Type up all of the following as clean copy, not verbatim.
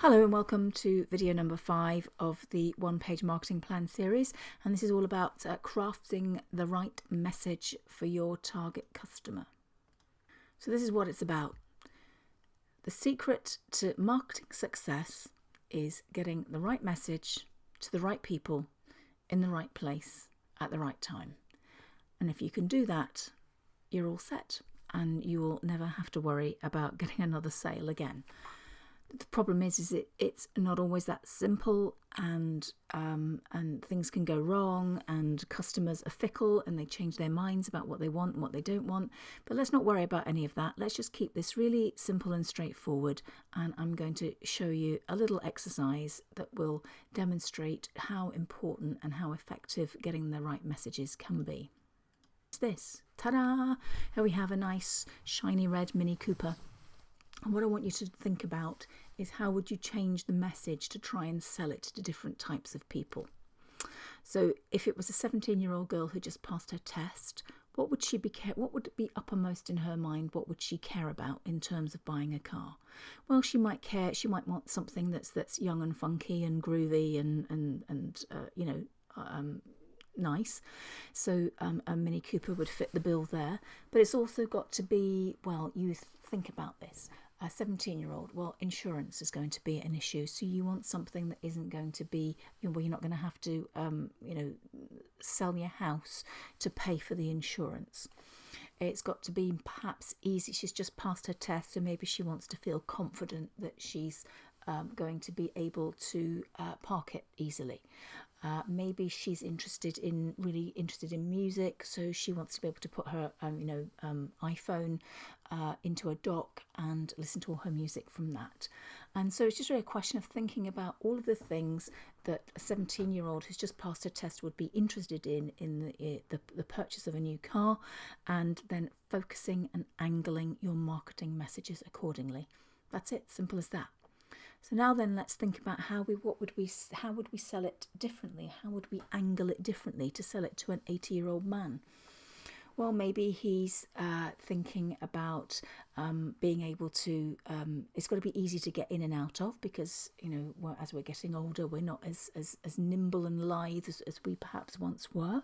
Hello and welcome to video number 5 of the one-page marketing plan series, and this is all about crafting the right message for your target customer. So this is what it's about. The secret to marketing success is getting the right message to the right people in the right place at the right time. And if you can do that, you're all set and you will never have to worry about getting another sale again. The problem is it's not always that simple, and things can go wrong, and customers are fickle and they change their minds about what they want and what they don't want. But let's not worry about any of that. Let's just keep this really simple and straightforward, and I'm going to show you a little exercise that will demonstrate how important and how effective getting the right messages can be. It's this. Ta-da! Here we have a nice shiny red Mini Cooper. And what I want you to think about is how would you change the message to try and sell it to different types of people. So if it was a 17-year-old girl who just passed her test, what would be uppermost in her mind? What would she care about in terms of buying a car? Well, she might want something that's young and funky and groovy and nice. So a Mini Cooper would fit the bill there. But it's also got to be, well, you think about this. A 17-year-old, well, insurance is going to be an issue. So you want something that isn't going to be, where you're not going to have to, sell your house to pay for the insurance. It's got to be perhaps easy. She's just passed her test, so maybe she wants to feel confident that she's going to be able to park it easily. Maybe she's really interested in music, so she wants to be able to put her iPhone into a dock and listen to all her music from that. And so it's just really a question of thinking about all of the things that a 17-year-old who's just passed her test would be interested in the purchase of a new car, and then focusing and angling your marketing messages accordingly. That's it, simple as that. So now then, let's think about how would we sell it differently? How would we angle it differently to sell it to an 80-year-old man? Well, maybe he's thinking about being able to. It's got to be easy to get in and out of, because as we're getting older, we're not as nimble and lithe as we perhaps once were.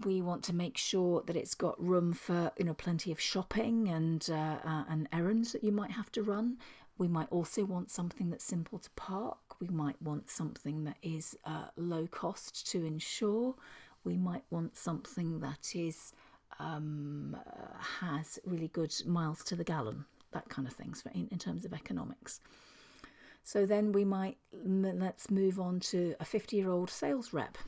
We want to make sure that it's got room for plenty of shopping and errands that you might have to run. We might also want something that's simple to park. We might want something that is low cost to insure. We might want something that is has really good miles to the gallon, that kind of things in terms of economics. So then let's move on to a 50-year-old sales rep.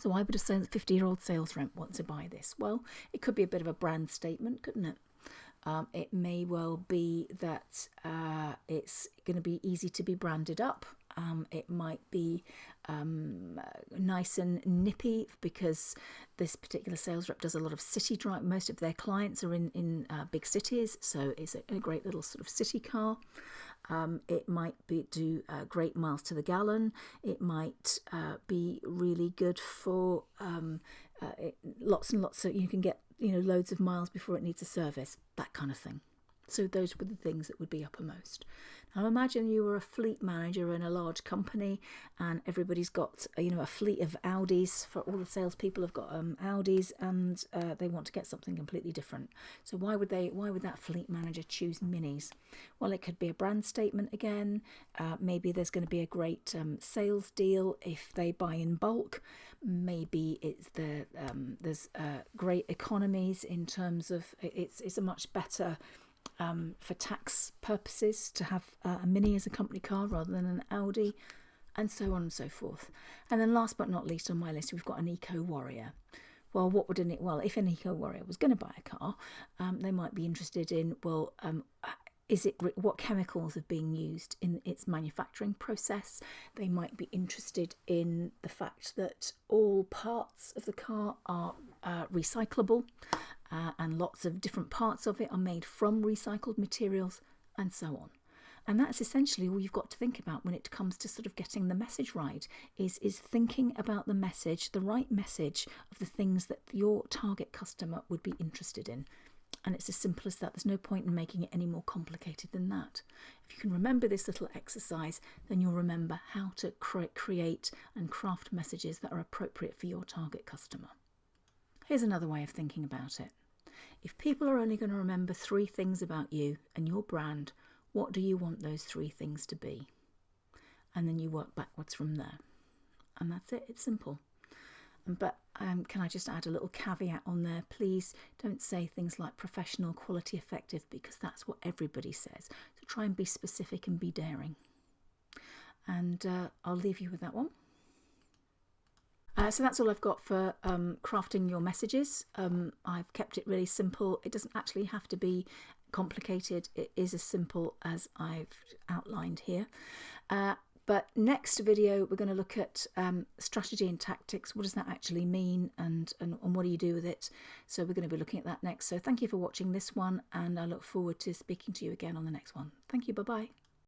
So why would a 50-year-old sales rep want to buy this? Well, it could be a bit of a brand statement, couldn't it? It may well be that it's going to be easy to be branded up. It might be nice and nippy, because this particular sales rep does a lot of city drive. Most of their clients are in big cities, so it's a great little sort of city car. It might do great miles to the gallon. It might be really good for lots and lots, so you can get loads of miles before it needs a service, that kind of thing. So those were the things that would be uppermost. Now imagine you were a fleet manager in a large company, and everybody's got a fleet of Audis. For all the salespeople have got Audis, and they want to get something completely different. So why would that fleet manager choose Minis? Well, it could be a brand statement again. Maybe there's going to be a great sales deal if they buy in bulk. Maybe there's great economies in terms of it's a much better. For tax purposes to have a Mini as a company car rather than an Audi, and so on and so forth. And then last but not least on my list, we've got an eco warrior. Well, if an eco warrior was going to buy a car, they might be interested in, what chemicals are being used in its manufacturing process. They might be interested in the fact that all parts of the car are recyclable, and lots of different parts of it are made from recycled materials, and so on. And that's essentially all you've got to think about when it comes to sort of getting the message right, is thinking about the message, the right message of the things that your target customer would be interested in. And it's as simple as that. There's no point in making it any more complicated than that. If you can remember this little exercise, then you'll remember how to create and craft messages that are appropriate for your target customer. Here's another way of thinking about it. If people are only going to remember 3 things about you and your brand, what do you want those 3 things to be? And then you work backwards from there. And that's it. It's simple. But can I just add a little caveat on there? Please don't say things like professional, quality, effective, because that's what everybody says. So try and be specific and be daring. And I'll leave you with that one. So that's all I've got for crafting your messages. I've kept it really simple. It doesn't actually have to be complicated. It is as simple as I've outlined here. But next video, we're going to look at strategy and tactics. What does that actually mean, and what do you do with it? So we're going to be looking at that next. So thank you for watching this one, and I look forward to speaking to you again on the next one. Thank you. Bye-bye.